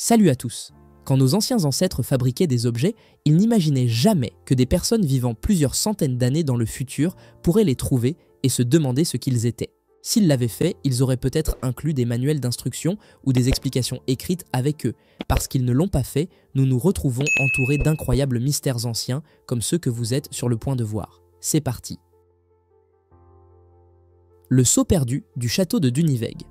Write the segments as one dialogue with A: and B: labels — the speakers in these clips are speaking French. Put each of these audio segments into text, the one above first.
A: Salut à tous! Quand nos anciens ancêtres fabriquaient des objets, ils n'imaginaient jamais que des personnes vivant plusieurs centaines d'années dans le futur pourraient les trouver et se demander ce qu'ils étaient. S'ils l'avaient fait, ils auraient peut-être inclus des manuels d'instruction ou des explications écrites avec eux. Parce qu'ils ne l'ont pas fait, nous nous retrouvons entourés d'incroyables mystères anciens comme ceux que vous êtes sur le point de voir. C'est parti! Le sceau perdu du château de Duniveg.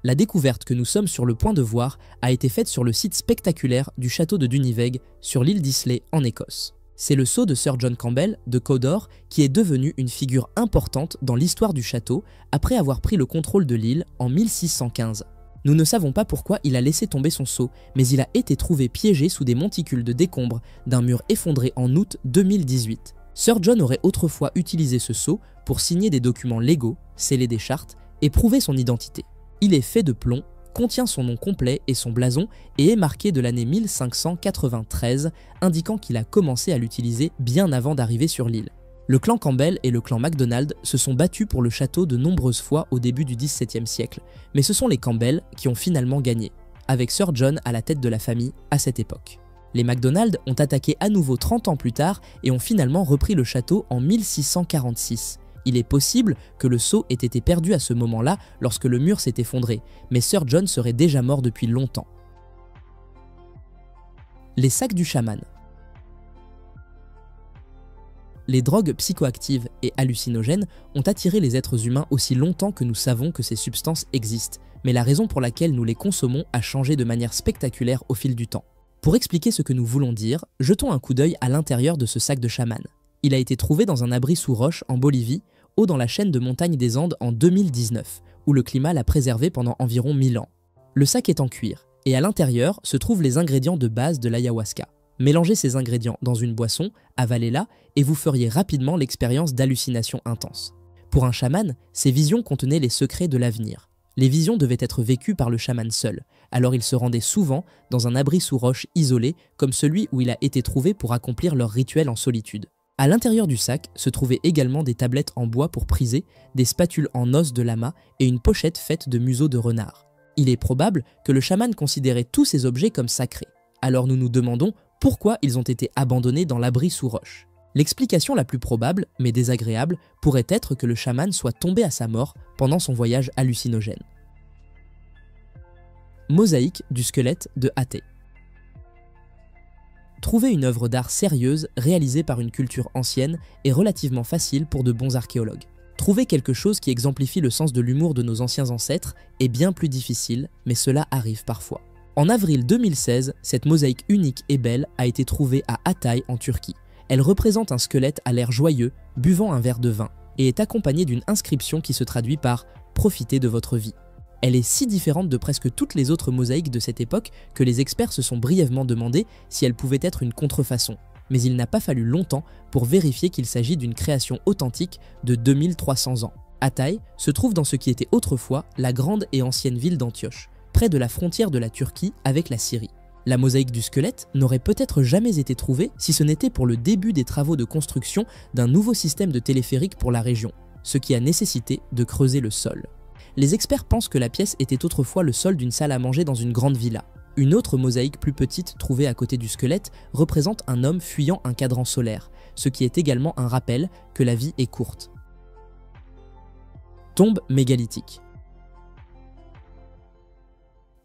A: La découverte que nous sommes sur le point de voir a été faite sur le site spectaculaire du château de Duniveg sur l'île d'Islay en Écosse. C'est le sceau de Sir John Campbell de Cawdor qui est devenu une figure importante dans l'histoire du château après avoir pris le contrôle de l'île en 1615. Nous ne savons pas pourquoi il a laissé tomber son sceau, mais il a été trouvé piégé sous des monticules de décombres d'un mur effondré en août 2018. Sir John aurait autrefois utilisé ce sceau pour signer des documents légaux, sceller des chartes et prouver son identité. Il est fait de plomb, contient son nom complet et son blason et est marqué de l'année 1593, indiquant qu'il a commencé à l'utiliser bien avant d'arriver sur l'île. Le clan Campbell et le clan MacDonald se sont battus pour le château de nombreuses fois au début du XVIIe siècle, mais ce sont les Campbell qui ont finalement gagné, avec Sir John à la tête de la famille à cette époque. Les MacDonald ont attaqué à nouveau 30 ans plus tard et ont finalement repris le château en 1646. Il est possible que le sceau ait été perdu à ce moment-là lorsque le mur s'est effondré, mais Sir John serait déjà mort depuis longtemps. Les sacs du chaman. Les drogues psychoactives et hallucinogènes ont attiré les êtres humains aussi longtemps que nous savons que ces substances existent, mais la raison pour laquelle nous les consommons a changé de manière spectaculaire au fil du temps. Pour expliquer ce que nous voulons dire, jetons un coup d'œil à l'intérieur de ce sac de chaman. Il a été trouvé dans un abri sous roche en Bolivie, haut dans la chaîne de montagnes des Andes en 2019, où le climat l'a préservé pendant environ 1000 ans. Le sac est en cuir, et à l'intérieur se trouvent les ingrédients de base de l'ayahuasca. Mélangez ces ingrédients dans une boisson, avalez-la, et vous feriez rapidement l'expérience d'hallucinations intenses. Pour un chaman, ces visions contenaient les secrets de l'avenir. Les visions devaient être vécues par le chaman seul, alors il se rendait souvent dans un abri sous roche isolé, comme celui où il a été trouvé pour accomplir leur rituel en solitude. À l'intérieur du sac se trouvaient également des tablettes en bois pour priser, des spatules en os de lama et une pochette faite de museaux de renard. Il est probable que le chaman considérait tous ces objets comme sacrés. Alors nous nous demandons pourquoi ils ont été abandonnés dans l'abri sous roche. L'explication la plus probable, mais désagréable, pourrait être que le chaman soit tombé à sa mort pendant son voyage hallucinogène. Mosaïque du squelette de Hatay. Trouver une œuvre d'art sérieuse réalisée par une culture ancienne est relativement facile pour de bons archéologues. Trouver quelque chose qui exemplifie le sens de l'humour de nos anciens ancêtres est bien plus difficile, mais cela arrive parfois. En avril 2016, cette mosaïque unique et belle a été trouvée à Hatay en Turquie. Elle représente un squelette à l'air joyeux, buvant un verre de vin, et est accompagnée d'une inscription qui se traduit par « Profitez de votre vie ». Elle est si différente de presque toutes les autres mosaïques de cette époque que les experts se sont brièvement demandé si elle pouvait être une contrefaçon. Mais il n'a pas fallu longtemps pour vérifier qu'il s'agit d'une création authentique de 2300 ans. Hatay se trouve dans ce qui était autrefois la grande et ancienne ville d'Antioche, près de la frontière de la Turquie avec la Syrie. La mosaïque du squelette n'aurait peut-être jamais été trouvée si ce n'était pour le début des travaux de construction d'un nouveau système de téléphérique pour la région, ce qui a nécessité de creuser le sol. Les experts pensent que la pièce était autrefois le sol d'une salle à manger dans une grande villa. Une autre mosaïque plus petite trouvée à côté du squelette représente un homme fuyant un cadran solaire, ce qui est également un rappel que la vie est courte. Tombe mégalithique.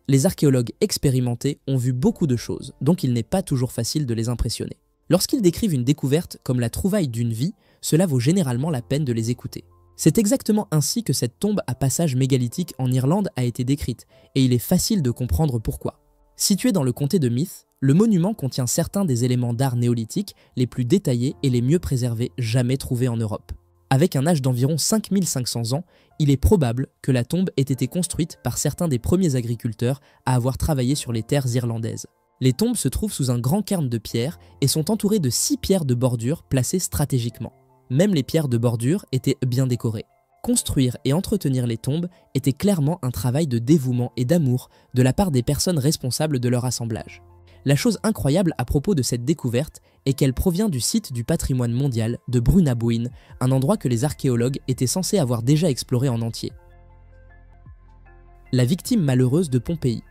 A: Les archéologues expérimentés ont vu beaucoup de choses, donc il n'est pas toujours facile de les impressionner. Lorsqu'ils décrivent une découverte comme la trouvaille d'une vie, cela vaut généralement la peine de les écouter. C'est exactement ainsi que cette tombe à passage mégalithique en Irlande a été décrite, et il est facile de comprendre pourquoi. Situé dans le comté de Meath, le monument contient certains des éléments d'art néolithique les plus détaillés et les mieux préservés jamais trouvés en Europe. Avec un âge d'environ 5500 ans, il est probable que la tombe ait été construite par certains des premiers agriculteurs à avoir travaillé sur les terres irlandaises. Les tombes se trouvent sous un grand cairn de pierre et sont entourées de 6 pierres de bordure placées stratégiquement. Même les pierres de bordure étaient bien décorées. Construire et entretenir les tombes était clairement un travail de dévouement et d'amour de la part des personnes responsables de leur assemblage. La chose incroyable à propos de cette découverte est qu'elle provient du site du patrimoine mondial de Brunabouin, un endroit que les archéologues étaient censés avoir déjà exploré en entier. La victime malheureuse de Pompéi.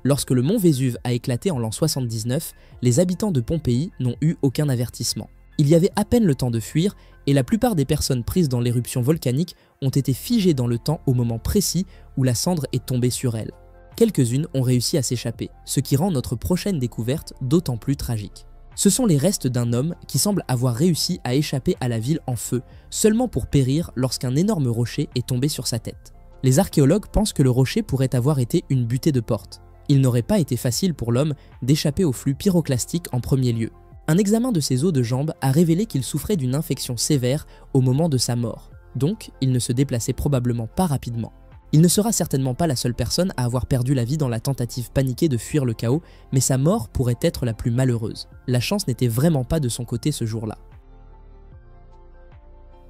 A: Lorsque le mont Vésuve a éclaté en l'an 79, les habitants de Pompéi n'ont eu aucun avertissement. Il y avait à peine le temps de fuir et la plupart des personnes prises dans l'éruption volcanique ont été figées dans le temps au moment précis où la cendre est tombée sur elles. Quelques-unes ont réussi à s'échapper, ce qui rend notre prochaine découverte d'autant plus tragique. Ce sont les restes d'un homme qui semble avoir réussi à échapper à la ville en feu, seulement pour périr lorsqu'un énorme rocher est tombé sur sa tête. Les archéologues pensent que le rocher pourrait avoir été une butée de porte. Il n'aurait pas été facile pour l'homme d'échapper au flux pyroclastique en premier lieu. Un examen de ses os de jambes a révélé qu'il souffrait d'une infection sévère au moment de sa mort, donc il ne se déplaçait probablement pas rapidement. Il ne sera certainement pas la seule personne à avoir perdu la vie dans la tentative paniquée de fuir le chaos, mais sa mort pourrait être la plus malheureuse. La chance n'était vraiment pas de son côté ce jour-là.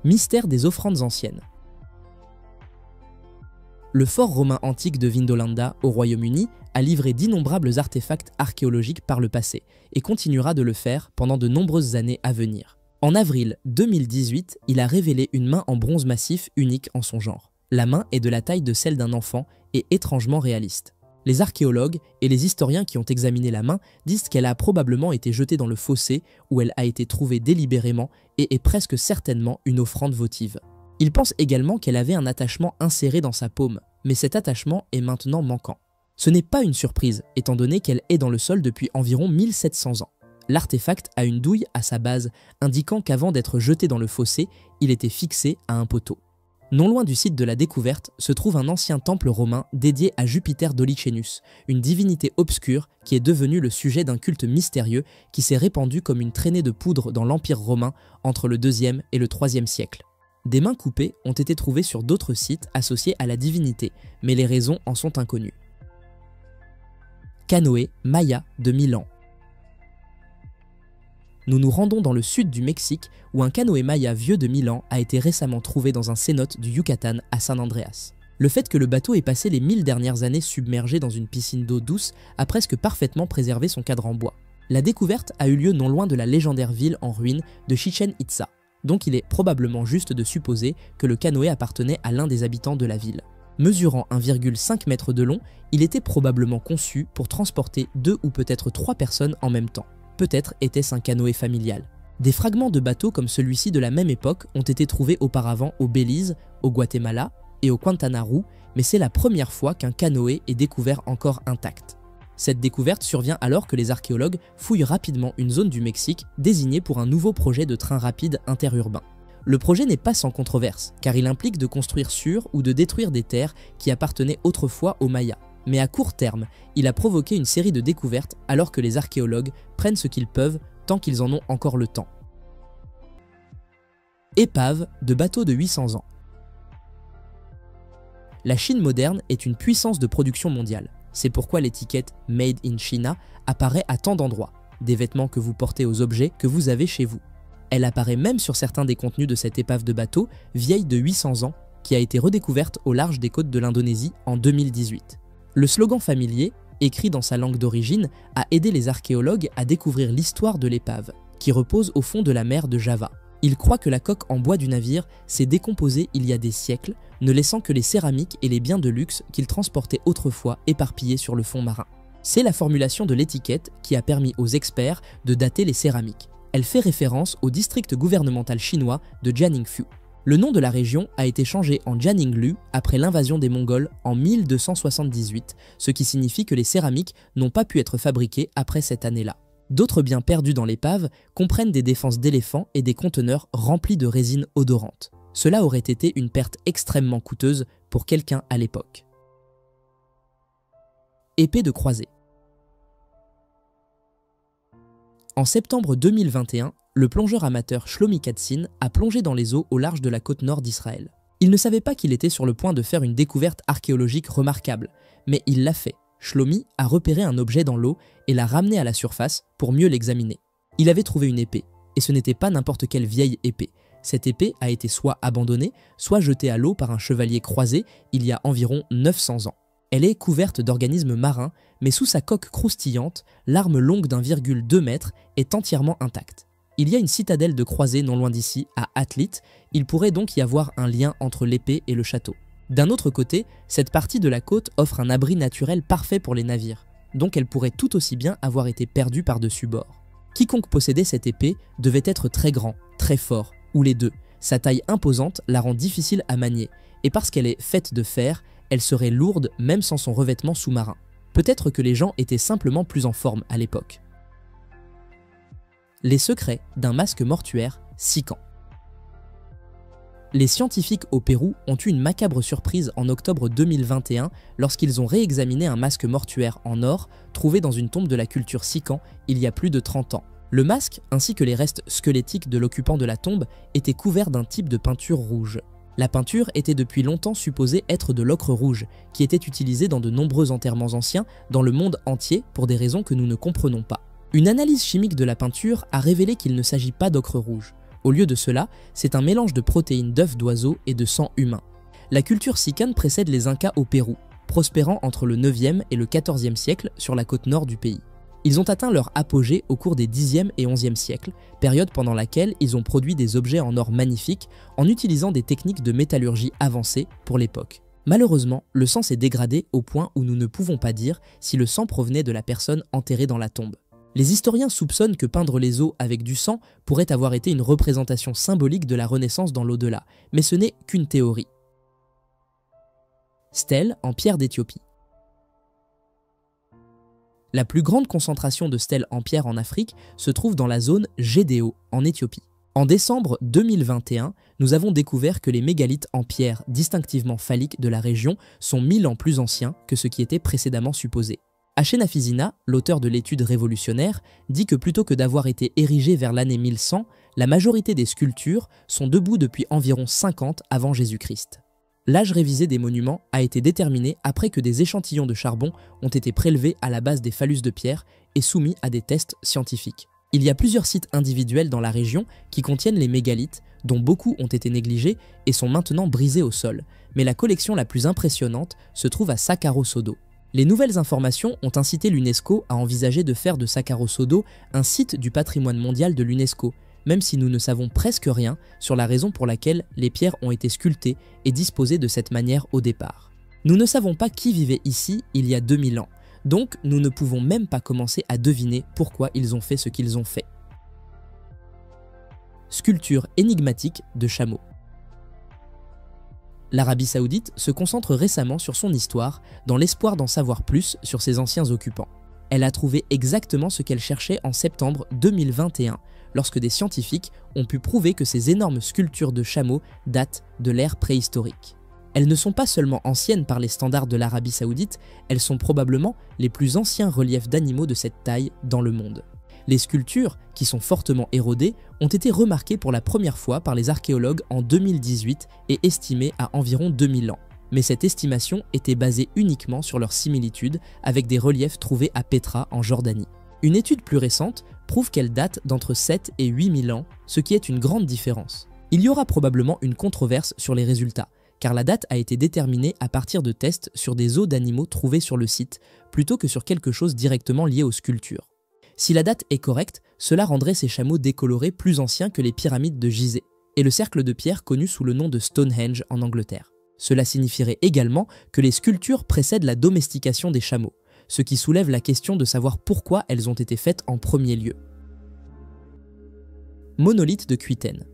A: Mystère des offrandes anciennes. Le fort romain antique de Vindolanda, au Royaume-Uni, a livré d'innombrables artefacts archéologiques par le passé et continuera de le faire pendant de nombreuses années à venir. En avril 2018, il a révélé une main en bronze massif unique en son genre. La main est de la taille de celle d'un enfant et étrangement réaliste. Les archéologues et les historiens qui ont examiné la main disent qu'elle a probablement été jetée dans le fossé où elle a été trouvée délibérément et est presque certainement une offrande votive. Ils pensent également qu'elle avait un attachement inséré dans sa paume, mais cet attachement est maintenant manquant. Ce n'est pas une surprise, étant donné qu'elle est dans le sol depuis environ 1700 ans. L'artefact a une douille à sa base, indiquant qu'avant d'être jeté dans le fossé, il était fixé à un poteau. Non loin du site de la découverte se trouve un ancien temple romain dédié à Jupiter Dollichenus, une divinité obscure qui est devenue le sujet d'un culte mystérieux qui s'est répandu comme une traînée de poudre dans l'Empire romain entre le IIe et le IIIe siècle. Des mains coupées ont été trouvées sur d'autres sites associés à la divinité, mais les raisons en sont inconnues. Canoë Maya de Milan. Nous nous rendons dans le sud du Mexique où un canoë Maya vieux de 1000 ans a été récemment trouvé dans un cénote du Yucatan à San Andreas. Le fait que le bateau ait passé les 1000 dernières années submergé dans une piscine d'eau douce a presque parfaitement préservé son cadre en bois. La découverte a eu lieu non loin de la légendaire ville en ruine de Chichen Itza, donc il est probablement juste de supposer que le canoë appartenait à l'un des habitants de la ville. Mesurant 1,5 m de long, il était probablement conçu pour transporter 2 ou peut-être 3 personnes en même temps. Peut-être était-ce un canoë familial. Des fragments de bateaux comme celui-ci de la même époque ont été trouvés auparavant au Belize, au Guatemala et au Quintana Roo, mais c'est la première fois qu'un canoë est découvert encore intact. Cette découverte survient alors que les archéologues fouillent rapidement une zone du Mexique désignée pour un nouveau projet de train rapide interurbain. Le projet n'est pas sans controverse, car il implique de construire sur ou de détruire des terres qui appartenaient autrefois aux Mayas. Mais à court terme, il a provoqué une série de découvertes alors que les archéologues prennent ce qu'ils peuvent tant qu'ils en ont encore le temps. Épave de bateaux de 800 ans. La Chine moderne est une puissance de production mondiale. C'est pourquoi l'étiquette « Made in China » apparaît à tant d'endroits, des vêtements que vous portez aux objets que vous avez chez vous. Elle apparaît même sur certains des contenus de cette épave de bateau vieille de 800 ans qui a été redécouverte au large des côtes de l'Indonésie en 2018. Le slogan familier, écrit dans sa langue d'origine, a aidé les archéologues à découvrir l'histoire de l'épave, qui repose au fond de la mer de Java. Ils croient que la coque en bois du navire s'est décomposée il y a des siècles, ne laissant que les céramiques et les biens de luxe qu'ils transportaient autrefois éparpillés sur le fond marin. C'est la formulation de l'étiquette qui a permis aux experts de dater les céramiques. Elle fait référence au district gouvernemental chinois de Jiangsu. Le nom de la région a été changé en Jianinglu après l'invasion des Mongols en 1278, ce qui signifie que les céramiques n'ont pas pu être fabriquées après cette année-là. D'autres biens perdus dans l'épave comprennent des défenses d'éléphants et des conteneurs remplis de résine odorante. Cela aurait été une perte extrêmement coûteuse pour quelqu'un à l'époque. Épée de croisée. En septembre 2021, le plongeur amateur Shlomi Katsin a plongé dans les eaux au large de la côte nord d'Israël. Il ne savait pas qu'il était sur le point de faire une découverte archéologique remarquable, mais il l'a fait. Shlomi a repéré un objet dans l'eau et l'a ramené à la surface pour mieux l'examiner. Il avait trouvé une épée, et ce n'était pas n'importe quelle vieille épée. Cette épée a été soit abandonnée, soit jetée à l'eau par un chevalier croisé il y a environ 900 ans. Elle est couverte d'organismes marins, mais sous sa coque croustillante, l'arme longue d'1,2 m est entièrement intacte. Il y a une citadelle de croisés non loin d'ici, à Atlit, il pourrait donc y avoir un lien entre l'épée et le château. D'un autre côté, cette partie de la côte offre un abri naturel parfait pour les navires. donc elle pourrait tout aussi bien avoir été perdue par-dessus bord. Quiconque possédait cette épée devait être très grand, très fort, ou les deux. Sa taille imposante la rend difficile à manier, et parce qu'elle est faite de fer, elle serait lourde même sans son revêtement sous-marin. Peut-être que les gens étaient simplement plus en forme à l'époque. Les secrets d'un masque mortuaire Sican. Les scientifiques au Pérou ont eu une macabre surprise en octobre 2021 lorsqu'ils ont réexaminé un masque mortuaire en or trouvé dans une tombe de la culture Sican il y a plus de 30 ans. Le masque, ainsi que les restes squelettiques de l'occupant de la tombe, étaient couverts d'un type de peinture rouge. La peinture était depuis longtemps supposée être de l'ocre rouge, qui était utilisé dans de nombreux enterrements anciens dans le monde entier pour des raisons que nous ne comprenons pas. Une analyse chimique de la peinture a révélé qu'il ne s'agit pas d'ocre rouge. Au lieu de cela, c'est un mélange de protéines d'œufs d'oiseaux et de sang humain. La culture Sican précède les Incas au Pérou, prospérant entre le 9e et le 14e siècle sur la côte nord du pays. Ils ont atteint leur apogée au cours des 10e et 11e siècles, période pendant laquelle ils ont produit des objets en or magnifiques en utilisant des techniques de métallurgie avancées pour l'époque. Malheureusement, le sang s'est dégradé au point où nous ne pouvons pas dire si le sang provenait de la personne enterrée dans la tombe. Les historiens soupçonnent que peindre les os avec du sang pourrait avoir été une représentation symbolique de la Renaissance dans l'au-delà, mais ce n'est qu'une théorie. Stèles en pierre d'Éthiopie. La plus grande concentration de stèles en pierre en Afrique se trouve dans la zone Gédéo, en Éthiopie. En décembre 2021, nous avons découvert que les mégalithes en pierre distinctivement phalliques de la région sont 1000 ans plus anciens que ce qui était précédemment supposé. Ashenafizina, l'auteur de l'étude révolutionnaire, dit que plutôt que d'avoir été érigés vers l'année 1100, la majorité des sculptures sont debout depuis environ 50 avant Jésus-Christ. L'âge révisé des monuments a été déterminé après que des échantillons de charbon ont été prélevés à la base des phallus de pierre et soumis à des tests scientifiques. Il y a plusieurs sites individuels dans la région qui contiennent les mégalithes, dont beaucoup ont été négligés et sont maintenant brisés au sol, mais la collection la plus impressionnante se trouve à Sakaro Sodo. Les nouvelles informations ont incité l'UNESCO à envisager de faire de Sakaro Sodo un site du patrimoine mondial de l'UNESCO, même si nous ne savons presque rien sur la raison pour laquelle les pierres ont été sculptées et disposées de cette manière au départ. Nous ne savons pas qui vivait ici il y a 2000 ans, donc nous ne pouvons même pas commencer à deviner pourquoi ils ont fait ce qu'ils ont fait. Sculpture énigmatique de chameau. L'Arabie Saoudite se concentre récemment sur son histoire dans l'espoir d'en savoir plus sur ses anciens occupants. Elle a trouvé exactement ce qu'elle cherchait en septembre 2021, lorsque des scientifiques ont pu prouver que ces énormes sculptures de chameaux datent de l'ère préhistorique. Elles ne sont pas seulement anciennes par les standards de l'Arabie Saoudite, elles sont probablement les plus anciens reliefs d'animaux de cette taille dans le monde. Les sculptures, qui sont fortement érodées, ont été remarquées pour la première fois par les archéologues en 2018 et estimées à environ 2000 ans. Mais cette estimation était basée uniquement sur leur similitude avec des reliefs trouvés à Petra en Jordanie. Une étude plus récente prouve qu'elles datent d'entre 7 et 8000 ans, ce qui est une grande différence. Il y aura probablement une controverse sur les résultats, car la date a été déterminée à partir de tests sur des os d'animaux trouvés sur le site, plutôt que sur quelque chose directement lié aux sculptures. Si la date est correcte, cela rendrait ces chameaux décolorés plus anciens que les pyramides de Gizeh et le cercle de pierre connu sous le nom de Stonehenge en Angleterre. Cela signifierait également que les sculptures précèdent la domestication des chameaux, ce qui soulève la question de savoir pourquoi elles ont été faites en premier lieu. Monolithe de Cuitaine.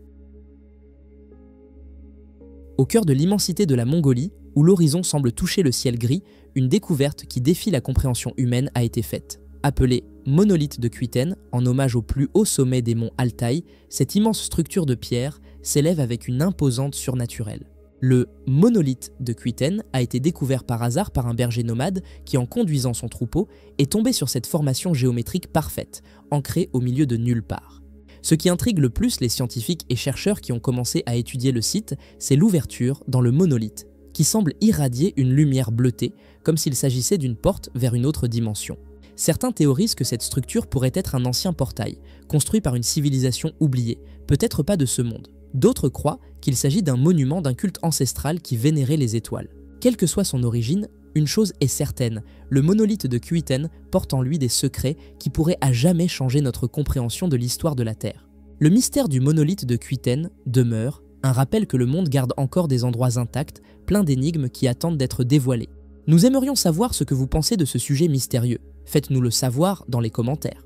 A: Au cœur de l'immensité de la Mongolie, où l'horizon semble toucher le ciel gris, une découverte qui défie la compréhension humaine a été faite. Appelée monolithe de Cuitaine, en hommage au plus haut sommet des monts Altaï, cette immense structure de pierre s'élève avec une imposante surnaturelle. Le monolithe de Cuitaine a été découvert par hasard par un berger nomade qui, en conduisant son troupeau, est tombé sur cette formation géométrique parfaite, ancrée au milieu de nulle part. Ce qui intrigue le plus les scientifiques et chercheurs qui ont commencé à étudier le site, c'est l'ouverture dans le monolithe, qui semble irradier une lumière bleutée, comme s'il s'agissait d'une porte vers une autre dimension. Certains théorisent que cette structure pourrait être un ancien portail, construit par une civilisation oubliée, peut-être pas de ce monde. D'autres croient qu'il s'agit d'un monument d'un culte ancestral qui vénérait les étoiles. Quelle que soit son origine, une chose est certaine, le monolithe de Cuitaine porte en lui des secrets qui pourraient à jamais changer notre compréhension de l'histoire de la Terre. Le mystère du monolithe de Cuitaine demeure, un rappel que le monde garde encore des endroits intacts, pleins d'énigmes qui attendent d'être dévoilés. Nous aimerions savoir ce que vous pensez de ce sujet mystérieux. Faites-nous le savoir dans les commentaires.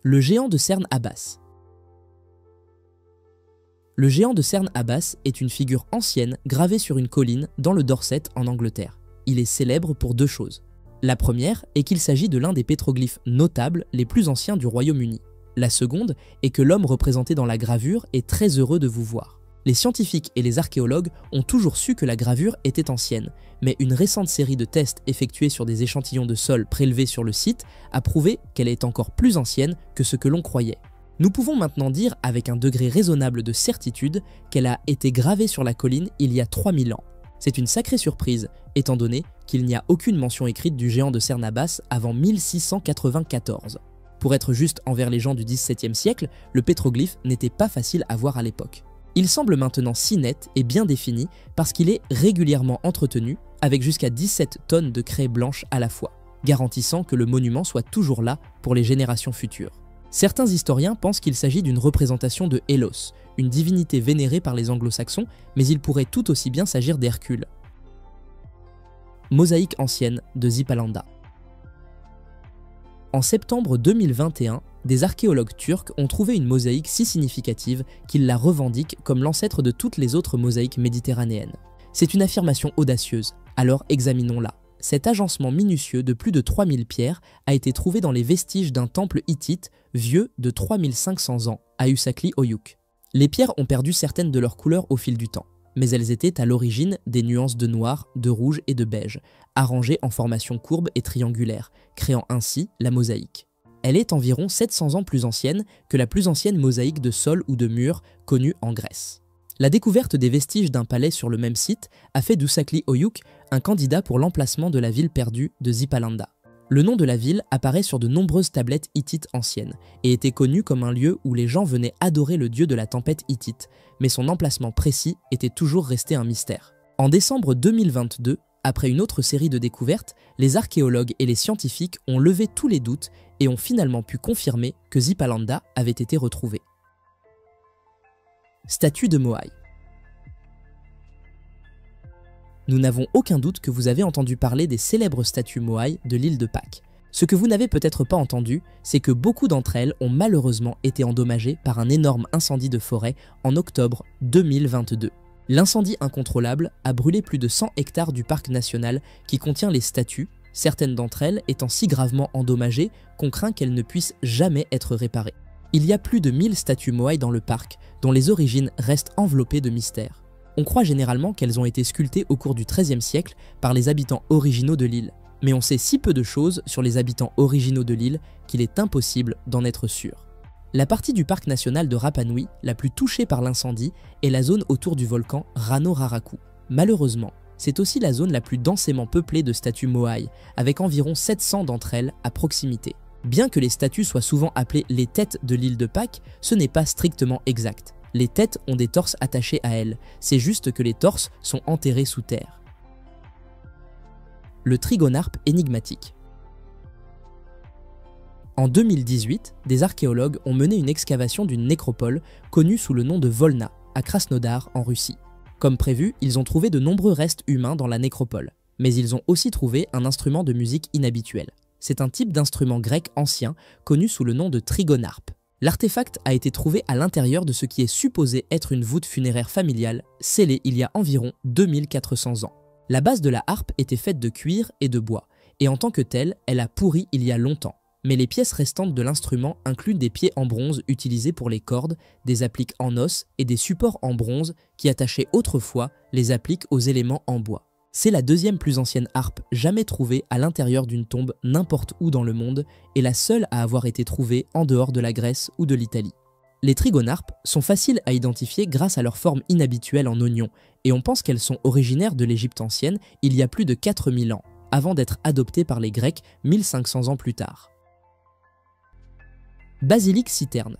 A: Le géant de Cerne Abbas. Le géant de Cerne Abbas est une figure ancienne gravée sur une colline dans le Dorset en Angleterre. Il est célèbre pour deux choses. La première est qu'il s'agit de l'un des pétroglyphes notables les plus anciens du Royaume-Uni. La seconde est que l'homme représenté dans la gravure est très heureux de vous voir. Les scientifiques et les archéologues ont toujours su que la gravure était ancienne, mais une récente série de tests effectués sur des échantillons de sol prélevés sur le site a prouvé qu'elle est encore plus ancienne que ce que l'on croyait. Nous pouvons maintenant dire avec un degré raisonnable de certitude qu'elle a été gravée sur la colline il y a 3000 ans. C'est une sacrée surprise, étant donné qu'il n'y a aucune mention écrite du géant de Cerne Abbas avant 1694. Pour être juste envers les gens du XVIIe siècle, le pétroglyphe n'était pas facile à voir à l'époque. Il semble maintenant si net et bien défini parce qu'il est régulièrement entretenu avec jusqu'à 17 tonnes de craie blanche à la fois, garantissant que le monument soit toujours là pour les générations futures. Certains historiens pensent qu'il s'agit d'une représentation de Hélos, une divinité vénérée par les anglo-saxons, mais il pourrait tout aussi bien s'agir d'Hercule. Mosaïque ancienne de Zipalanda. En septembre 2021, des archéologues turcs ont trouvé une mosaïque si significative qu'ils la revendiquent comme l'ancêtre de toutes les autres mosaïques méditerranéennes. C'est une affirmation audacieuse, alors examinons-la. Cet agencement minutieux de plus de 3000 pierres a été trouvé dans les vestiges d'un temple hittite vieux de 3500 ans à Usakli Oyuk. Les pierres ont perdu certaines de leurs couleurs au fil du temps, mais elles étaient à l'origine des nuances de noir, de rouge et de beige, arrangées en formation courbe et triangulaire, créant ainsi la mosaïque. Elle est environ 700 ans plus ancienne que la plus ancienne mosaïque de sol ou de mur connue en Grèce. La découverte des vestiges d'un palais sur le même site a fait d'Usakli Oyuk un candidat pour l'emplacement de la ville perdue de Zipalanda. Le nom de la ville apparaît sur de nombreuses tablettes hittites anciennes et était connu comme un lieu où les gens venaient adorer le dieu de la tempête hittite, mais son emplacement précis était toujours resté un mystère. En décembre 2022, après une autre série de découvertes, les archéologues et les scientifiques ont levé tous les doutes et ont finalement pu confirmer que Zipalanda avait été retrouvée. Statue de Moai. Nous n'avons aucun doute que vous avez entendu parler des célèbres statues Moai de l'île de Pâques. Ce que vous n'avez peut-être pas entendu, c'est que beaucoup d'entre elles ont malheureusement été endommagées par un énorme incendie de forêt en octobre 2022. L'incendie incontrôlable a brûlé plus de 100 hectares du parc national qui contient les statues, certaines d'entre elles étant si gravement endommagées qu'on craint qu'elles ne puissent jamais être réparées. Il y a plus de 1000 statues Moai dans le parc, dont les origines restent enveloppées de mystère. On croit généralement qu'elles ont été sculptées au cours du XIIIe siècle par les habitants originaux de l'île, mais on sait si peu de choses sur les habitants originaux de l'île qu'il est impossible d'en être sûr. La partie du parc national de Rapa Nui la plus touchée par l'incendie est la zone autour du volcan Rano Raraku. Malheureusement, c'est aussi la zone la plus densément peuplée de statues Moai, avec environ 700 d'entre elles à proximité. Bien que les statues soient souvent appelées les têtes de l'île de Pâques, ce n'est pas strictement exact. Les têtes ont des torses attachés à elles, c'est juste que les torses sont enterrés sous terre. Le trigonarpe énigmatique. En 2018, des archéologues ont mené une excavation d'une nécropole connue sous le nom de Volna, à Krasnodar en Russie. Comme prévu, ils ont trouvé de nombreux restes humains dans la nécropole, mais ils ont aussi trouvé un instrument de musique inhabituel. C'est un type d'instrument grec ancien connu sous le nom de trigonarpe. L'artefact a été trouvé à l'intérieur de ce qui est supposé être une voûte funéraire familiale, scellée il y a environ 2400 ans. La base de la harpe était faite de cuir et de bois, et en tant que telle, elle a pourri il y a longtemps. Mais les pièces restantes de l'instrument incluent des pieds en bronze utilisés pour les cordes, des appliques en os et des supports en bronze qui attachaient autrefois les appliques aux éléments en bois. C'est la deuxième plus ancienne harpe jamais trouvée à l'intérieur d'une tombe n'importe où dans le monde et la seule à avoir été trouvée en dehors de la Grèce ou de l'Italie. Les trigonarpes sont faciles à identifier grâce à leur forme inhabituelle en oignon et on pense qu'elles sont originaires de l'Égypte ancienne il y a plus de 4000 ans, avant d'être adoptées par les Grecs 1500 ans plus tard. Basilique citerne.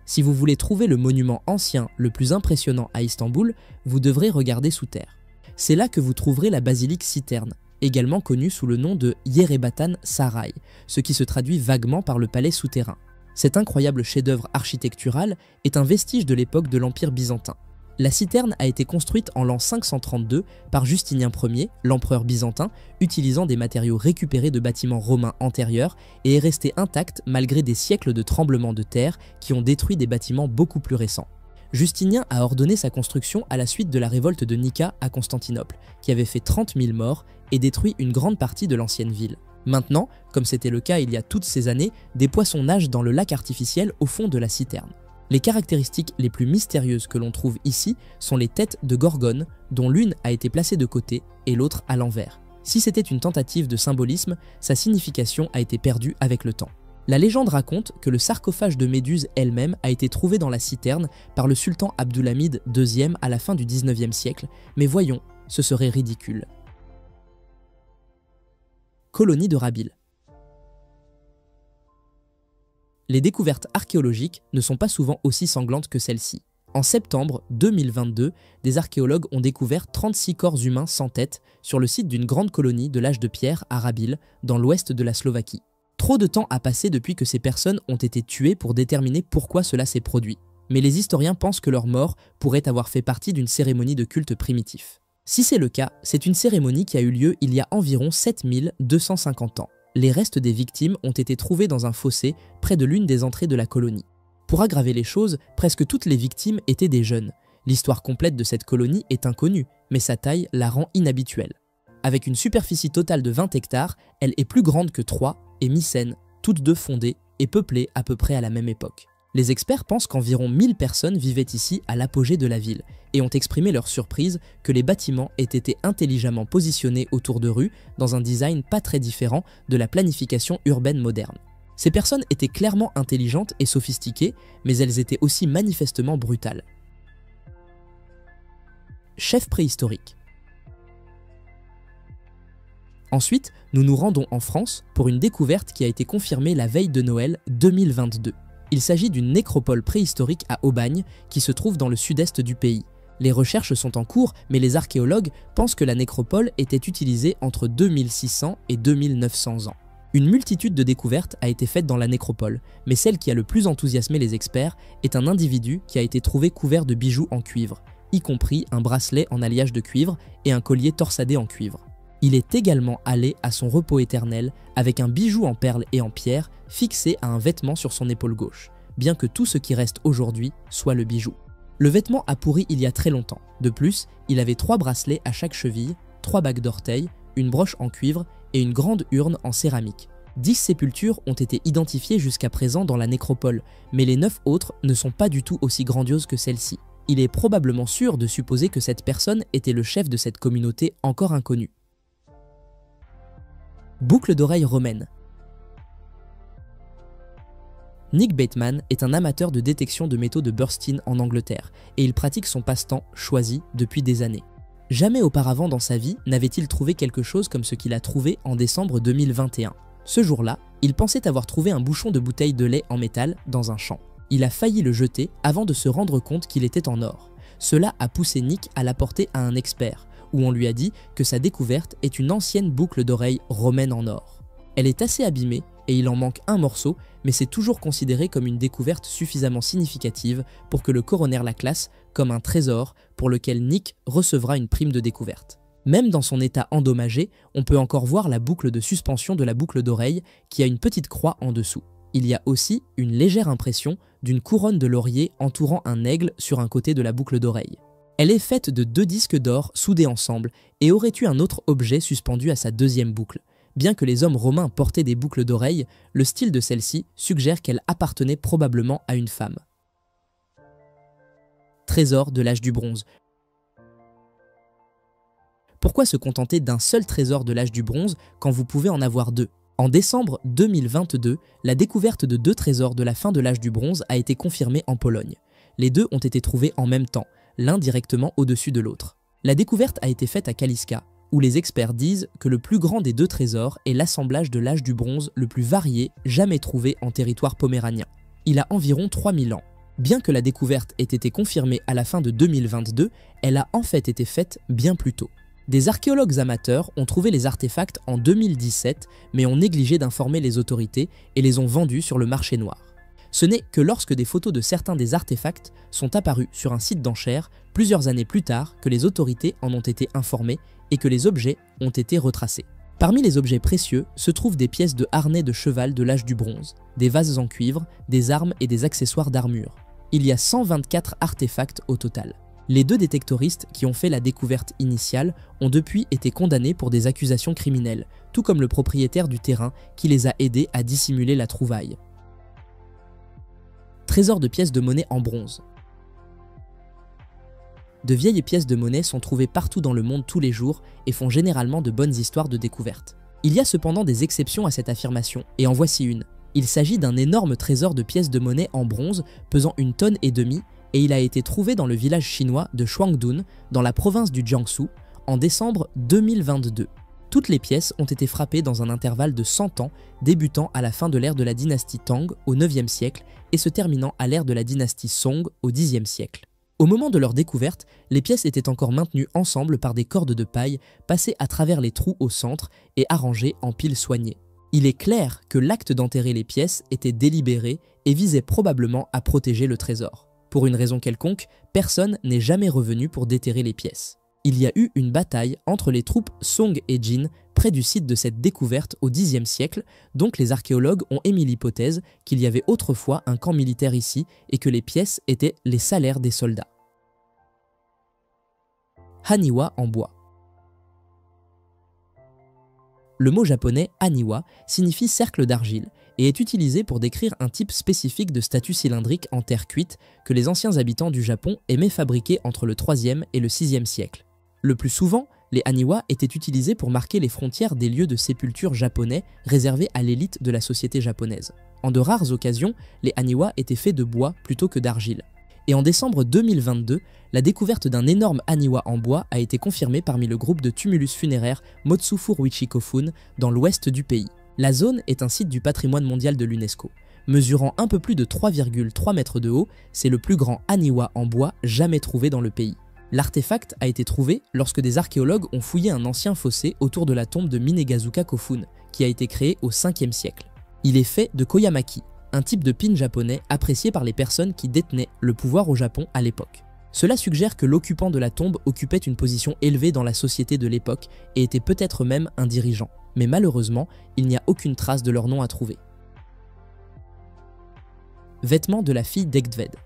A: Si vous voulez trouver le monument ancien le plus impressionnant à Istanbul, vous devrez regarder sous terre. C'est là que vous trouverez la basilique citerne, également connue sous le nom de Yerebatan Saray, ce qui se traduit vaguement par le palais souterrain. Cet incroyable chef-d'œuvre architectural est un vestige de l'époque de l'Empire byzantin. La citerne a été construite en l'an 532 par Justinien Ier, l'empereur byzantin, utilisant des matériaux récupérés de bâtiments romains antérieurs et est restée intacte malgré des siècles de tremblements de terre qui ont détruit des bâtiments beaucoup plus récents. Justinien a ordonné sa construction à la suite de la révolte de Nika à Constantinople, qui avait fait 30 000 morts et détruit une grande partie de l'ancienne ville. Maintenant, comme c'était le cas il y a toutes ces années, des poissons nagent dans le lac artificiel au fond de la citerne. Les caractéristiques les plus mystérieuses que l'on trouve ici sont les têtes de gorgones, dont l'une a été placée de côté et l'autre à l'envers. Si c'était une tentative de symbolisme, sa signification a été perdue avec le temps. La légende raconte que le sarcophage de Méduse elle-même a été trouvé dans la citerne par le sultan Abdulhamid II à la fin du XIXe siècle, mais voyons, ce serait ridicule. Colonie de Rabil. Les découvertes archéologiques ne sont pas souvent aussi sanglantes que celles-ci. En septembre 2022, des archéologues ont découvert 36 corps humains sans tête sur le site d'une grande colonie de l'âge de pierre à Rabil, dans l'ouest de la Slovaquie. Trop de temps a passé depuis que ces personnes ont été tuées pour déterminer pourquoi cela s'est produit. Mais les historiens pensent que leur mort pourrait avoir fait partie d'une cérémonie de culte primitif. Si c'est le cas, c'est une cérémonie qui a eu lieu il y a environ 7250 ans. Les restes des victimes ont été trouvés dans un fossé près de l'une des entrées de la colonie. Pour aggraver les choses, presque toutes les victimes étaient des jeunes. L'histoire complète de cette colonie est inconnue, mais sa taille la rend inhabituelle. Avec une superficie totale de 20 hectares, elle est plus grande que Troie et Mycène, toutes deux fondées et peuplées à peu près à la même époque. Les experts pensent qu'environ 1000 personnes vivaient ici à l'apogée de la ville et ont exprimé leur surprise que les bâtiments aient été intelligemment positionnés autour de rues dans un design pas très différent de la planification urbaine moderne. Ces personnes étaient clairement intelligentes et sophistiquées, mais elles étaient aussi manifestement brutales. Chef préhistorique. Ensuite, nous nous rendons en France pour une découverte qui a été confirmée la veille de Noël 2022. Il s'agit d'une nécropole préhistorique à Aubagne qui se trouve dans le sud-est du pays. Les recherches sont en cours, mais les archéologues pensent que la nécropole était utilisée entre 2600 et 2900 ans. Une multitude de découvertes a été faite dans la nécropole, mais celle qui a le plus enthousiasmé les experts est un individu qui a été trouvé couvert de bijoux en cuivre, y compris un bracelet en alliage de cuivre et un collier torsadé en cuivre. Il est également allé à son repos éternel avec un bijou en perles et en pierre fixé à un vêtement sur son épaule gauche, bien que tout ce qui reste aujourd'hui soit le bijou. Le vêtement a pourri il y a très longtemps. De plus, il avait 3 bracelets à chaque cheville, 3 bagues d'orteils, une broche en cuivre et une grande urne en céramique. 10 sépultures ont été identifiées jusqu'à présent dans la nécropole, mais les 9 autres ne sont pas du tout aussi grandioses que celle-ci. Il est probablement sûr de supposer que cette personne était le chef de cette communauté encore inconnue. Boucle d'oreille romaine. Nick Bateman est un amateur de détection de métaux de Burstin en Angleterre et il pratique son passe-temps choisi depuis des années. Jamais auparavant dans sa vie n'avait-il trouvé quelque chose comme ce qu'il a trouvé en décembre 2021. Ce jour-là, il pensait avoir trouvé un bouchon de bouteille de lait en métal dans un champ. Il a failli le jeter avant de se rendre compte qu'il était en or. Cela a poussé Nick à l'apporter à un expert, où on lui a dit que sa découverte est une ancienne boucle d'oreille romaine en or. Elle est assez abîmée et il en manque un morceau, mais c'est toujours considéré comme une découverte suffisamment significative pour que le coroner la classe comme un trésor pour lequel Nick recevra une prime de découverte. Même dans son état endommagé, on peut encore voir la boucle de suspension de la boucle d'oreille qui a une petite croix en dessous. Il y a aussi une légère impression d'une couronne de laurier entourant un aigle sur un côté de la boucle d'oreille. Elle est faite de 2 disques d'or soudés ensemble et aurait eu un autre objet suspendu à sa deuxième boucle. Bien que les hommes romains portaient des boucles d'oreilles, le style de celle-ci suggère qu'elle appartenait probablement à une femme. Trésor de l'âge du bronze. Pourquoi se contenter d'un seul trésor de l'âge du bronze quand vous pouvez en avoir 2 ? En décembre 2022, la découverte de 2 trésors de la fin de l'âge du bronze a été confirmée en Pologne. Les 2 ont été trouvés en même temps, l'un directement au-dessus de l'autre. La découverte a été faite à Kaliska, où les experts disent que le plus grand des 2 trésors est l'assemblage de l'âge du bronze le plus varié jamais trouvé en territoire poméranien. Il a environ 3000 ans. Bien que la découverte ait été confirmée à la fin de 2022, elle a en fait été faite bien plus tôt. Des archéologues amateurs ont trouvé les artefacts en 2017, mais ont négligé d'informer les autorités et les ont vendus sur le marché noir. Ce n'est que lorsque des photos de certains des artefacts sont apparus sur un site d'enchères plusieurs années plus tard que les autorités en ont été informées et que les objets ont été retracés. Parmi les objets précieux se trouvent des pièces de harnais de cheval de l'âge du bronze, des vases en cuivre, des armes et des accessoires d'armure. Il y a 124 artefacts au total. Les 2 détectoristes qui ont fait la découverte initiale ont depuis été condamnés pour des accusations criminelles, tout comme le propriétaire du terrain qui les a aidés à dissimuler la trouvaille. Trésor de pièces de monnaie en bronze. De vieilles pièces de monnaie sont trouvées partout dans le monde tous les jours et font généralement de bonnes histoires de découverte. Il y a cependant des exceptions à cette affirmation, et en voici une. Il s'agit d'un énorme trésor de pièces de monnaie en bronze pesant 1,5 tonnes et il a été trouvé dans le village chinois de Shuangdun, dans la province du Jiangsu, en décembre 2022. Toutes les pièces ont été frappées dans un intervalle de 100 ans, débutant à la fin de l'ère de la dynastie Tang au IXe siècle et se terminant à l'ère de la dynastie Song au Xe siècle. Au moment de leur découverte, les pièces étaient encore maintenues ensemble par des cordes de paille passées à travers les trous au centre et arrangées en piles soignées. Il est clair que l'acte d'enterrer les pièces était délibéré et visait probablement à protéger le trésor. Pour une raison quelconque, personne n'est jamais revenu pour déterrer les pièces. Il y a eu une bataille entre les troupes Song et Jin près du site de cette découverte au Xe siècle, donc les archéologues ont émis l'hypothèse qu'il y avait autrefois un camp militaire ici et que les pièces étaient les salaires des soldats. Haniwa en bois. Le mot japonais haniwa signifie cercle d'argile et est utilisé pour décrire un type spécifique de statue cylindrique en terre cuite que les anciens habitants du Japon aimaient fabriquer entre le 3e et le 6e siècle. Le plus souvent, les haniwa étaient utilisés pour marquer les frontières des lieux de sépulture japonais réservés à l'élite de la société japonaise. En de rares occasions, les haniwa étaient faits de bois plutôt que d'argile. Et en décembre 2022, la découverte d'un énorme haniwa en bois a été confirmée parmi le groupe de tumulus funéraires Motsufuruichi-Kofun dans l'ouest du pays. La zone est un site du patrimoine mondial de l'UNESCO. Mesurant un peu plus de 3,3 mètres de haut, c'est le plus grand haniwa en bois jamais trouvé dans le pays. L'artefact a été trouvé lorsque des archéologues ont fouillé un ancien fossé autour de la tombe de Minegazuka Kofun, qui a été créé au 5e siècle. Il est fait de koyamaki, un type de pin japonais apprécié par les personnes qui détenaient le pouvoir au Japon à l'époque. Cela suggère que l'occupant de la tombe occupait une position élevée dans la société de l'époque et était peut-être même un dirigeant. Mais malheureusement, il n'y a aucune trace de leur nom à trouver. Vêtements de la fille d'Egtved.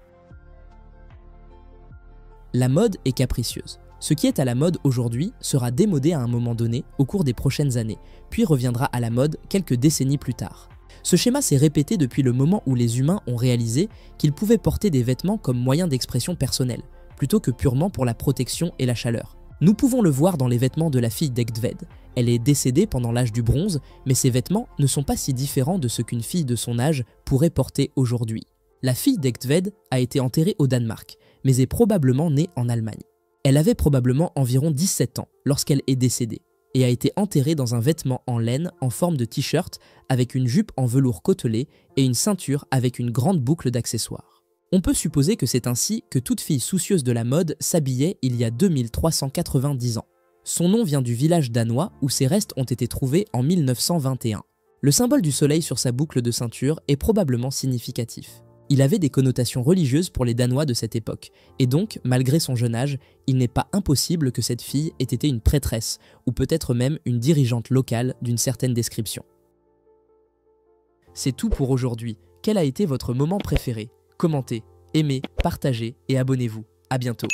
A: La mode est capricieuse. Ce qui est à la mode aujourd'hui sera démodé à un moment donné au cours des prochaines années, puis reviendra à la mode quelques décennies plus tard. Ce schéma s'est répété depuis le moment où les humains ont réalisé qu'ils pouvaient porter des vêtements comme moyen d'expression personnelle, plutôt que purement pour la protection et la chaleur. Nous pouvons le voir dans les vêtements de la fille d'Egtved. Elle est décédée pendant l'âge du bronze, mais ses vêtements ne sont pas si différents de ce qu'une fille de son âge pourrait porter aujourd'hui. La fille d'Egtved a été enterrée au Danemark, mais est probablement née en Allemagne. Elle avait probablement environ 17 ans lorsqu'elle est décédée, et a été enterrée dans un vêtement en laine en forme de t-shirt avec une jupe en velours côtelé et une ceinture avec une grande boucle d'accessoires. On peut supposer que c'est ainsi que toute fille soucieuse de la mode s'habillait il y a 2390 ans. Son nom vient du village danois où ses restes ont été trouvés en 1921. Le symbole du soleil sur sa boucle de ceinture est probablement significatif. Il avait des connotations religieuses pour les Danois de cette époque, et donc, malgré son jeune âge, il n'est pas impossible que cette fille ait été une prêtresse, ou peut-être même une dirigeante locale d'une certaine description. C'est tout pour aujourd'hui. Quel a été votre moment préféré? Commentez, aimez, partagez et abonnez-vous. À bientôt.